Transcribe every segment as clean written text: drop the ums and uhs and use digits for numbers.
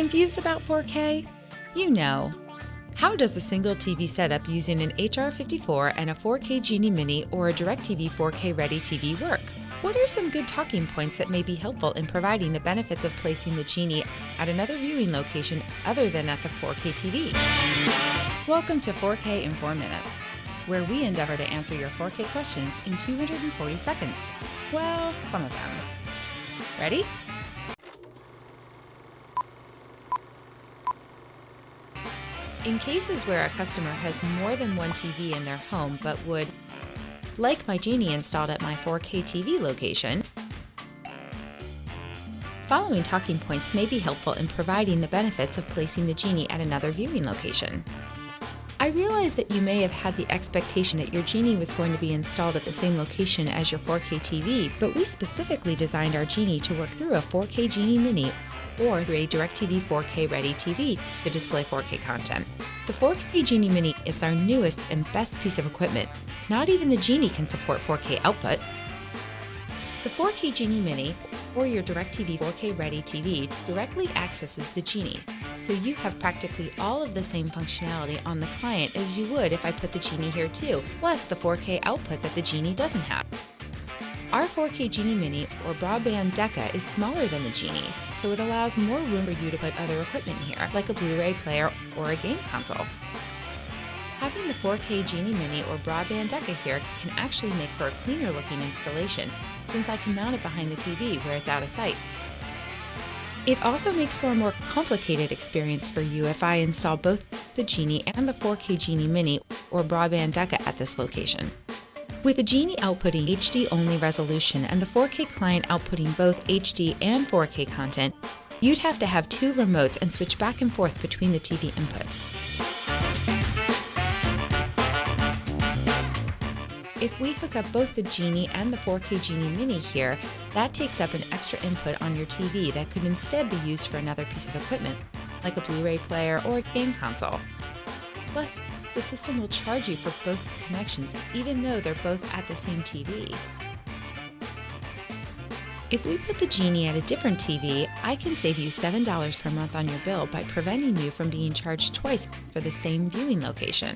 Confused about 4K? You know. How does a single TV setup using an HR54 and a 4K Genie Mini or a DirecTV 4K Ready TV work? What are some good talking points that may be helpful in providing the benefits of placing the Genie at another viewing location other than at the 4K TV? Welcome to 4K in 4 minutes, where we endeavor to answer your 4K questions in 240 seconds. Well, some of them. Ready? In cases where a customer has more than one TV in their home but would like my Genie installed at my 4K TV location, following talking points may be helpful in providing the benefits of placing the Genie at another viewing location. I realize that you may have had the expectation that your Genie was going to be installed at the same location as your 4K TV, but we specifically designed our Genie to work through a 4K Genie Mini or through a DirecTV 4K Ready TV to display 4K content. The 4K Genie Mini is our newest and best piece of equipment. Not even the Genie can support 4K output. The 4K Genie Mini or your DirecTV 4K Ready TV directly accesses the Genie, so you have practically all of the same functionality on the client as you would if I put the Genie here too, plus the 4K output that the Genie doesn't have. Our 4K Genie Mini or broadband Deca is smaller than the Genie's, so it allows more room for you to put other equipment here, like a Blu-ray player or a game console. Having the 4K Genie Mini or broadband Deca here can actually make for a cleaner looking installation, since I can mount it behind the TV where it's out of sight. It also makes for a more complicated experience for you if I install both the Genie and the 4K Genie Mini or broadband Deca at this location. With the Genie outputting HD-only resolution and the 4K client outputting both HD and 4K content, you'd have to have two remotes and switch back and forth between the TV inputs. If we hook up both the Genie and the 4K Genie Mini here, that takes up an extra input on your TV that could instead be used for another piece of equipment, like a Blu-ray player or a game console. Plus, the system will charge you for both connections, even though they're both at the same TV. If we put the Genie at a different TV, I can save you $7 per month on your bill by preventing you from being charged twice for the same viewing location.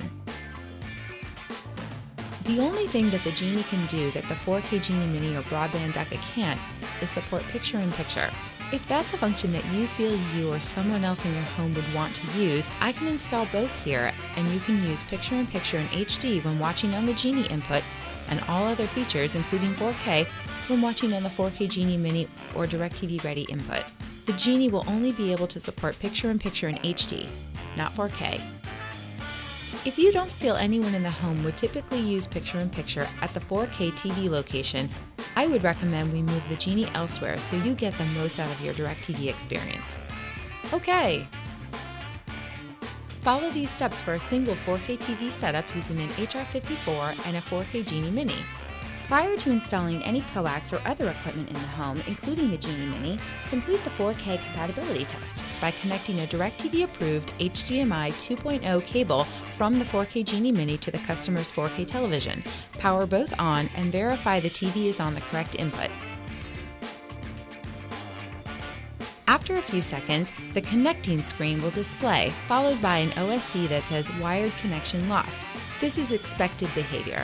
The only thing that the Genie can do that the 4K Genie Mini or broadband Deca can't is support picture-in-picture. If that's a function that you feel you or someone else in your home would want to use, I can install both here, and you can use picture-in-picture in HD when watching on the Genie input, and all other features, including 4K, when watching on the 4K Genie Mini or DirecTV Ready input. The Genie will only be able to support picture-in-picture in HD, not 4K. If you don't feel anyone in the home would typically use picture-in-picture at the 4K TV location, I would recommend we move the Genie elsewhere so you get the most out of your DirecTV experience. Okay! Follow these steps for a single 4K TV setup using an HR54 and a 4K Genie Mini. Prior to installing any coax or other equipment in the home, including the Genie Mini, complete the 4K compatibility test by connecting a DirecTV-approved HDMI 2.0 cable from the 4K Genie Mini to the customer's 4K television. Power both on and verify the TV is on the correct input. After a few seconds, the connecting screen will display, followed by an OSD that says wired connection lost. This is expected behavior.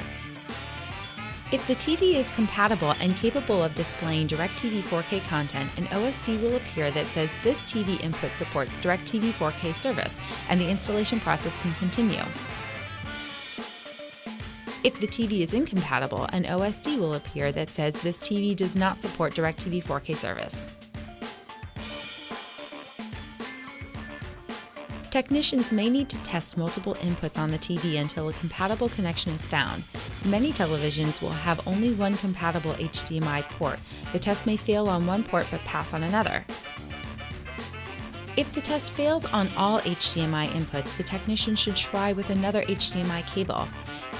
If the TV is compatible and capable of displaying DirecTV 4K content, an OSD will appear that says this TV input supports DirecTV 4K service, and the installation process can continue. If the TV is incompatible, an OSD will appear that says this TV does not support DirecTV 4K service. Technicians may need to test multiple inputs on the TV until a compatible connection is found. Many televisions will have only one compatible HDMI port. The test may fail on one port but pass on another. If the test fails on all HDMI inputs, the technician should try with another HDMI cable.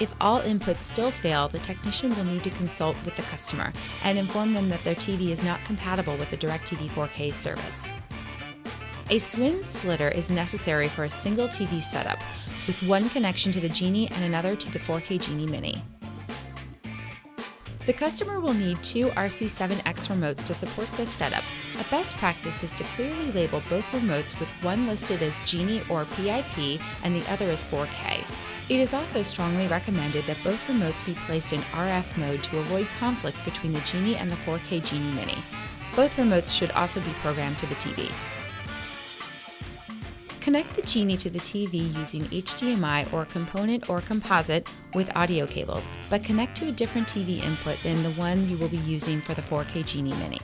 If all inputs still fail, the technician will need to consult with the customer and inform them that their TV is not compatible with the DirecTV 4K service. A swing splitter is necessary for a single TV setup, with one connection to the Genie and another to the 4K Genie Mini. The customer will need two RC7X remotes to support this setup, A best practice is to clearly label both remotes with one listed as Genie or PIP and the other as 4K. It is also strongly recommended that both remotes be placed in RF mode to avoid conflict between the Genie and the 4K Genie Mini. Both remotes should also be programmed to the TV. Connect the Genie to the TV using HDMI or component or composite with audio cables, but connect to a different TV input than the one you will be using for the 4K Genie Mini.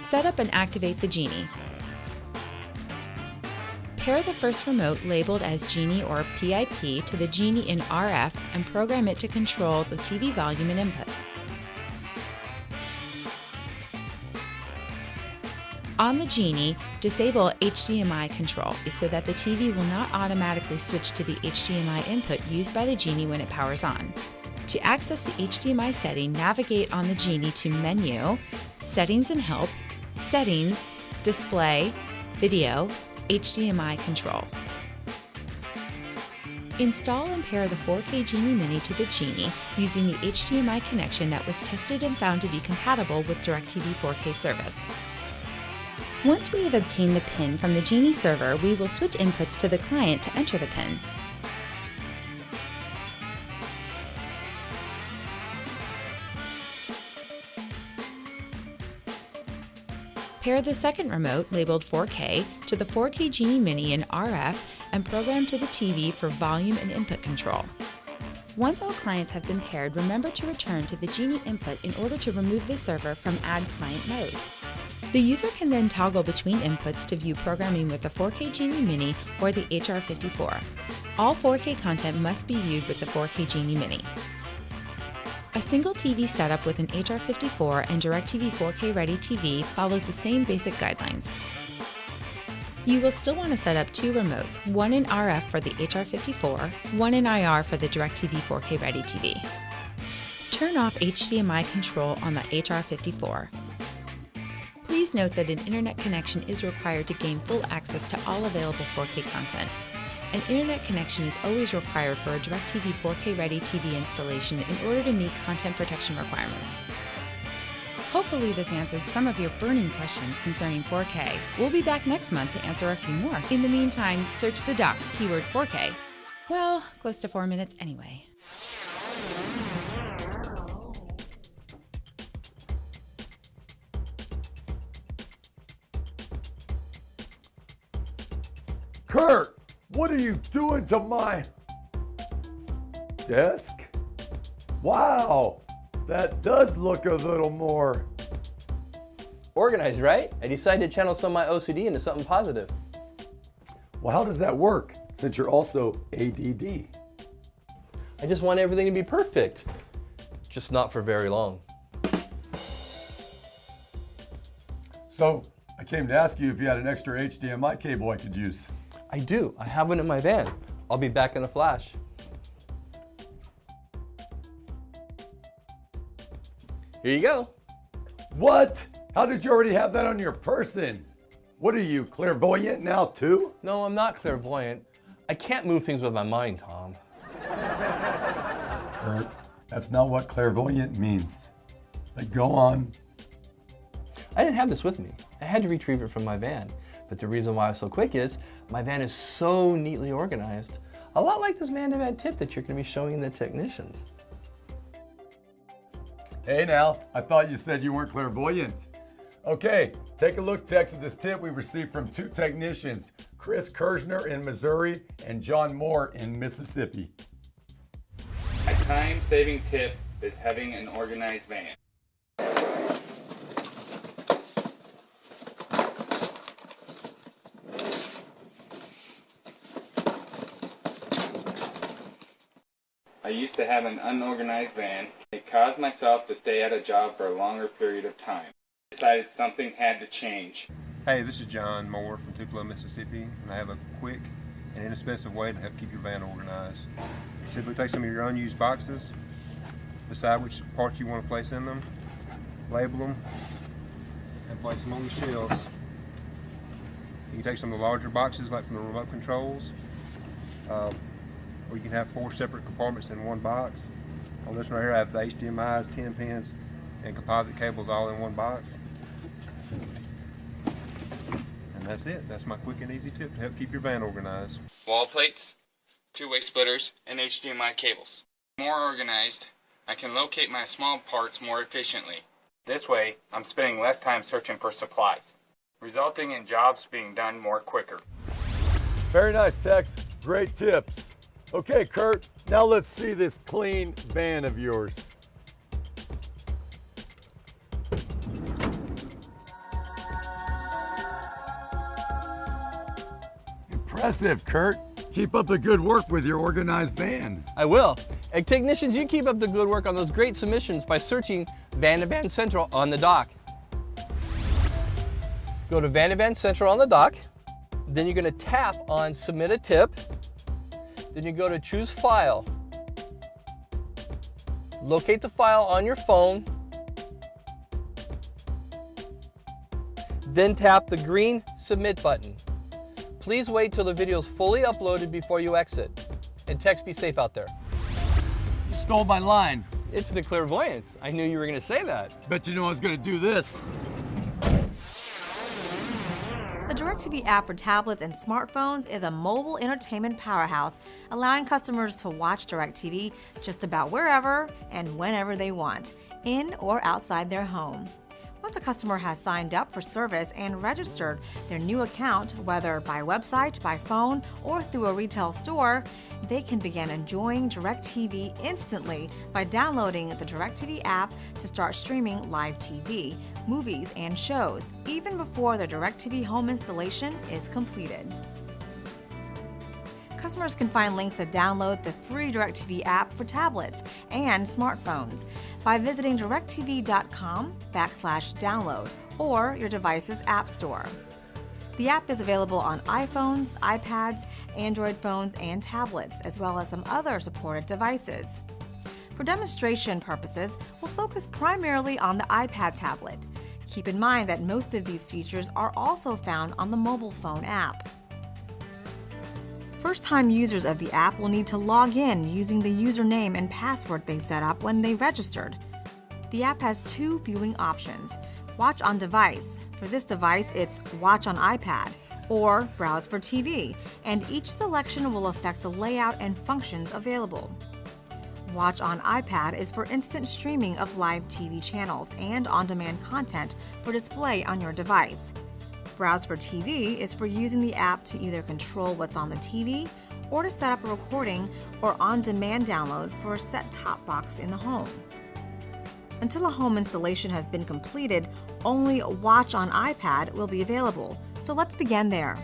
Set up and activate the Genie. Pair the first remote labeled as Genie or PIP to the Genie in RF and program it to control the TV volume and input. On the Genie, disable HDMI control so that the TV will not automatically switch to the HDMI input used by the Genie when it powers on. To access the HDMI setting, navigate on the Genie to Menu, Settings and Help, Settings, Display, Video, HDMI Control. Install and pair the 4K Genie Mini to the Genie using the HDMI connection that was tested and found to be compatible with DirecTV 4K service. Once we have obtained the PIN from the Genie server, we will switch inputs to the client to enter the PIN. Pair the second remote, labeled 4K, to the 4K Genie Mini in RF and program to the TV for volume and input control. Once all clients have been paired, remember to return to the Genie input in order to remove the server from Add Client mode. The user can then toggle between inputs to view programming with the 4K Genie Mini or the HR54. All 4K content must be viewed with the 4K Genie Mini. A single TV setup with an HR54 and DirecTV 4K Ready TV follows the same basic guidelines. You will still want to set up two remotes, one in RF for the HR54, one in IR for the DirecTV 4K Ready TV. Turn off HDMI control on the HR54. Please note that an internet connection is required to gain full access to all available 4K content. An internet connection is always required for a DirecTV 4K Ready TV installation in order to meet content protection requirements. Hopefully this answered some of your burning questions concerning 4K. We'll be back next month to answer a few more. In the meantime, search the doc, keyword 4K. Well, close to 4 minutes anyway. Kurt, what are you doing to my desk? Wow, that does look a little more organized, right? I decided to channel some of my OCD into something positive. Well, how does that work since you're also ADD? I just want everything to be perfect, just not for very long. So I came to ask you if you had an extra HDMI cable I could use. I do. I have one in my van. I'll be back in a flash. Here you go. What? How did you already have that on your person? What are you, clairvoyant now too? No, I'm not clairvoyant. I can't move things with my mind, Tom. Kurt, that's not what clairvoyant means. But go on. I didn't have this with me. I had to retrieve it from my van. But the reason why I was so quick is my van is so neatly organized. A lot like this man-to-man tip that you're going to be showing the technicians. Hey now, I thought you said you weren't clairvoyant. Okay, take a look text at this tip we received from two technicians, Chris Kirshner in Missouri and John Moore in Mississippi. A time-saving tip is having an organized van. I used to have an unorganized van. It caused myself to stay at a job for a longer period of time. I decided something had to change. Hey, this is John Moore from Tupelo, Mississippi, and I have a quick and inexpensive way to help keep your van organized. Simply take some of your unused boxes, decide which parts you want to place in them, label them, and place them on the shelves. You can take some of the larger boxes, like from the remote controls, or you can have 4 separate compartments in one box. On this one right here, I have the HDMIs, 10 pins, and composite cables all in one box. that's it. That's my quick and easy tip to help keep your van organized. Wall plates, two-way splitters, and HDMI cables. More organized, I can locate my small parts more efficiently. This way, I'm spending less time searching for supplies, resulting in jobs being done more quicker. Very nice, Tex. Great tips. Okay, Kurt, now let's see this clean van of yours. Impressive, Kurt. Keep up the good work with your organized van. I will. And technicians, you keep up the good work on those great submissions by searching Van to Van Central on the dock. Go to Van to Van Central on the dock. Then you're going to tap on Submit a Tip. Then you go to Choose File. Locate the file on your phone. Then tap the green Submit button. Please wait till the video is fully uploaded before you exit. And Tex, be safe out there. You stole my line. It's the clairvoyance. I knew you were going to say that. Bet you know I was going to do this. The DirecTV app for tablets and smartphones is a mobile entertainment powerhouse, allowing customers to watch DirecTV just about wherever and whenever they want, in or outside their home. Once a customer has signed up for service and registered their new account, whether by website, by phone, or through a retail store, they can begin enjoying DirecTV instantly by downloading the DirecTV app to start streaming live TV, movies, and shows, even before the DirecTV home installation is completed. Customers can find links to download the free DirecTV app for tablets and smartphones by visiting directv.com/download or your device's app store. The app is available on iPhones, iPads, Android phones, and tablets, as well as some other supported devices. For demonstration purposes, we'll focus primarily on the iPad tablet. Keep in mind that most of these features are also found on the mobile phone app. First-time users of the app will need to log in using the username and password they set up when they registered. The app has two viewing options: Watch on Device. For this device, it's Watch on iPad or Browse for TV, and each selection will affect the layout and functions available. Watch on iPad is for instant streaming of live TV channels and on-demand content for display on your device. Browse for TV is for using the app to either control what's on the TV or to set up a recording or on-demand download for a set-top box in the home. Until a home installation has been completed, only Watch on iPad will be available, so let's begin there.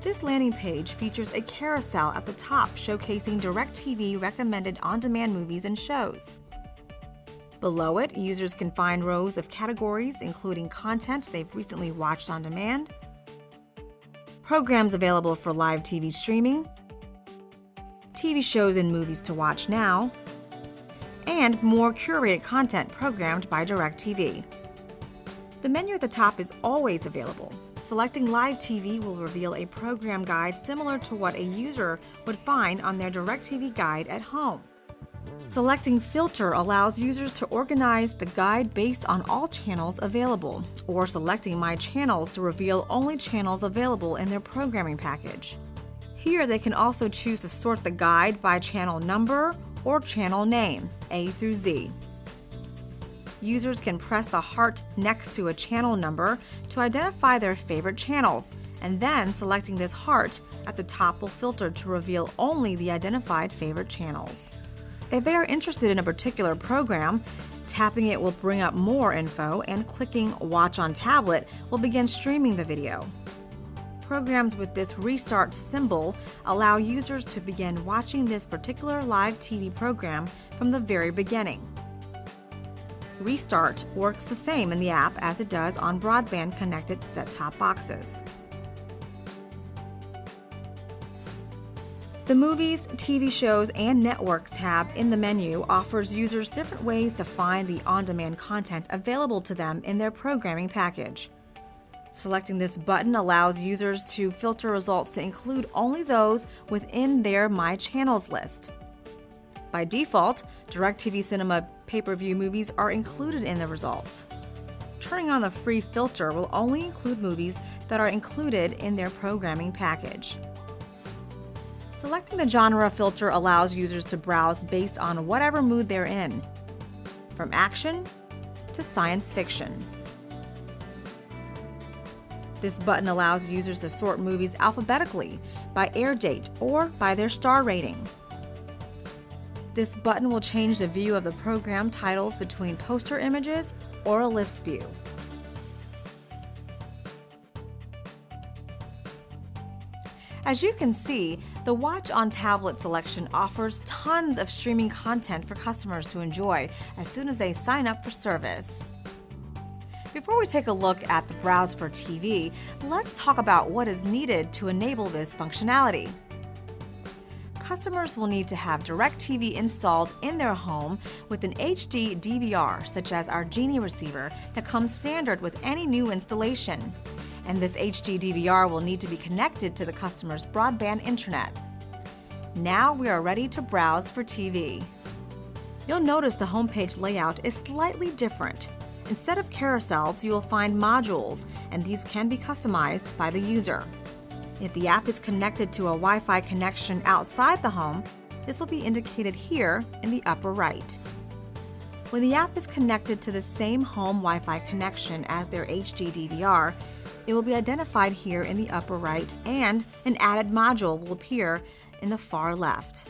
This landing page features a carousel at the top showcasing DirecTV recommended on-demand movies and shows. Below it, users can find rows of categories including content they've recently watched on demand, programs available for live TV streaming, TV shows and movies to watch now, and more curated content programmed by DirecTV. The menu at the top is always available. Selecting Live TV will reveal a program guide similar to what a user would find on their DirecTV guide at home. Selecting Filter allows users to organize the guide based on all channels available, or selecting My Channels to reveal only channels available in their programming package. Here they can also choose to sort the guide by channel number or channel name, A through Z. Users can press the heart next to a channel number to identify their favorite channels, and then selecting this heart at the top will filter to reveal only the identified favorite channels. If they are interested in a particular program, tapping it will bring up more info, and clicking Watch on Tablet will begin streaming the video. Programs with this restart symbol allow users to begin watching this particular live TV program from the very beginning. Restart works the same in the app as it does on broadband-connected set-top boxes. The Movies, TV Shows, and Networks tab in the menu offers users different ways to find the on-demand content available to them in their programming package. Selecting this button allows users to filter results to include only those within their My Channels list. By default, DirecTV Cinema pay-per-view movies are included in the results. Turning on the free filter will only include movies that are included in their programming package. Selecting the genre filter allows users to browse based on whatever mood they're in, from action to science fiction. This button allows users to sort movies alphabetically by air date or by their star rating. This button will change the view of the program titles between poster images or a list view. As you can see, the Watch on Tablet selection offers tons of streaming content for customers to enjoy as soon as they sign up for service. Before we take a look at the Browse for TV, let's talk about what is needed to enable this functionality. Customers will need to have DirecTV installed in their home with an HD DVR, such as our Genie receiver that comes standard with any new installation. And this HD DVR will need to be connected to the customer's broadband internet. Now we are ready to browse for TV. You'll notice the homepage layout is slightly different. Instead of carousels, you will find modules, and these can be customized by the user. If the app is connected to a Wi-Fi connection outside the home, this will be indicated here in the upper right. When the app is connected to the same home Wi-Fi connection as their HD DVR, it will be identified here in the upper right, and an added module will appear in the far left.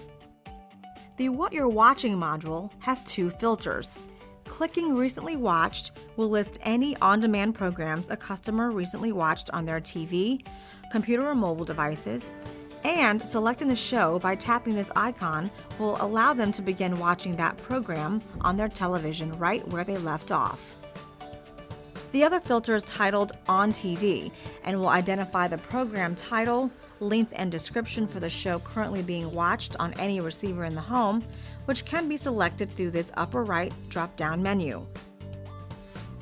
The What You're Watching module has two filters. Clicking Recently Watched will list any on-demand programs a customer recently watched on their TV, computer or mobile devices, and selecting the show by tapping this icon will allow them to begin watching that program on their television right where they left off. The other filter is titled On TV and will identify the program title, length and description for the show currently being watched on any receiver in the home, which can be selected through this upper right drop-down menu.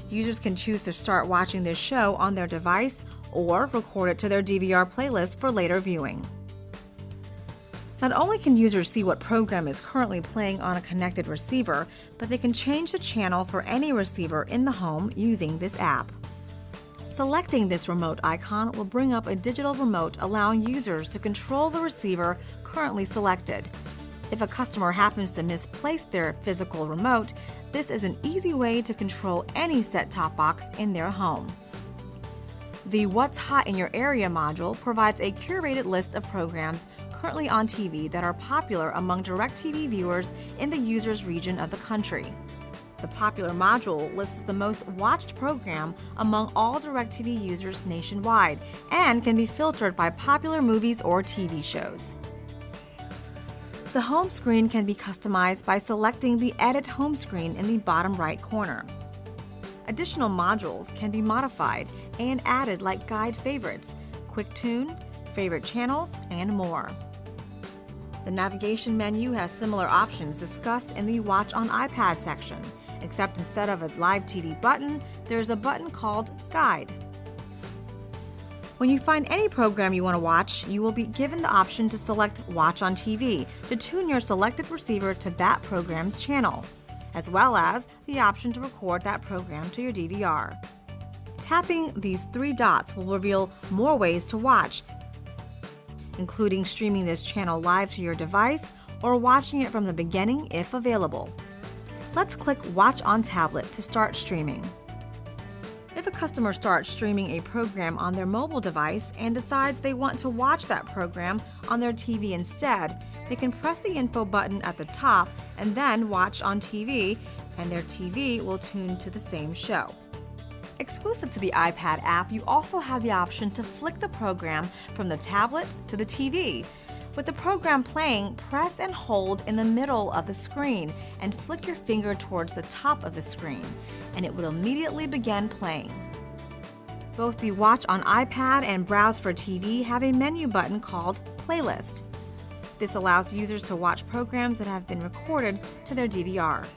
Users can choose to start watching this show on their device or record it to their DVR playlist for later viewing. Not only can users see what program is currently playing on a connected receiver, but they can change the channel for any receiver in the home using this app. Selecting this remote icon will bring up a digital remote allowing users to control the receiver currently selected. If a customer happens to misplace their physical remote, this is an easy way to control any set-top box in their home. The What's Hot in Your Area module provides a curated list of programs currently on TV that are popular among DirecTV viewers in the user's region of the country. The popular module lists the most watched program among all DirecTV users nationwide and can be filtered by popular movies or TV shows. The home screen can be customized by selecting the Edit Home Screen in the bottom right corner. Additional modules can be modified and added like Guide Favorites, Quick Tune, Favorite Channels, and more. The navigation menu has similar options discussed in the Watch on iPad section, except instead of a live TV button, there's a button called Guide. When you find any program you want to watch, you will be given the option to select Watch on TV to tune your selected receiver to that program's channel, as well as the option to record that program to your DVR. Tapping these three dots will reveal more ways to watch, including streaming this channel live to your device or watching it from the beginning if available. Let's click Watch on Tablet to start streaming. If a customer starts streaming a program on their mobile device and decides they want to watch that program on their TV instead, they can press the info button at the top and then Watch on TV, and their TV will tune to the same show. Exclusive to the iPad app, you also have the option to flick the program from the tablet to the TV. With the program playing, press and hold in the middle of the screen and flick your finger towards the top of the screen, and it will immediately begin playing. Both the Watch on iPad and Browse for TV have a menu button called Playlist. This allows users to watch programs that have been recorded to their DVR.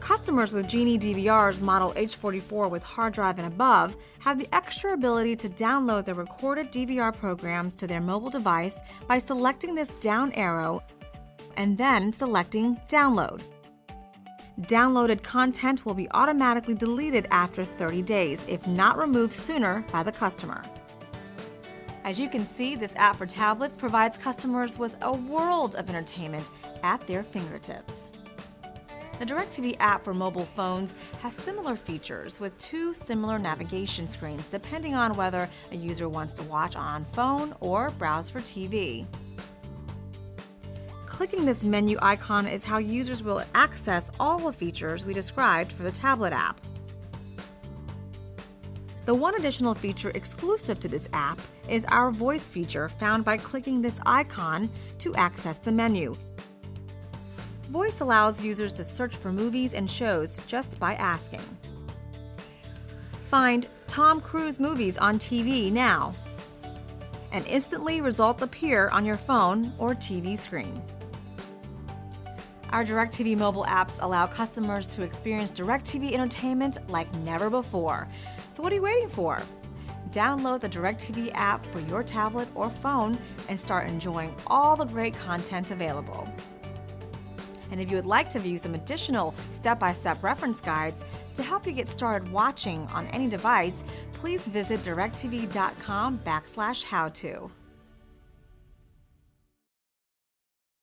Customers with Genie DVRs model H44 with hard drive and above have the extra ability to download the recorded DVR programs to their mobile device by selecting this down arrow and then selecting Download. Downloaded content will be automatically deleted after 30 days if not removed sooner by the customer. As you can see, this app for tablets provides customers with a world of entertainment at their fingertips. The DirecTV app for mobile phones has similar features with two similar navigation screens depending on whether a user wants to watch on phone or browse for TV. Clicking this menu icon is how users will access all the features we described for the tablet app. The one additional feature exclusive to this app is our voice feature found by clicking this icon to access the menu. Voice allows users to search for movies and shows just by asking. Find Tom Cruise movies on TV now, and instantly results appear on your phone or TV screen. Our DirecTV mobile apps allow customers to experience DirecTV entertainment like never before. So what are you waiting for? Download the DirecTV app for your tablet or phone and start enjoying all the great content available. And if you would like to view some additional step-by-step reference guides to help you get started watching on any device, please visit directv.com/howto.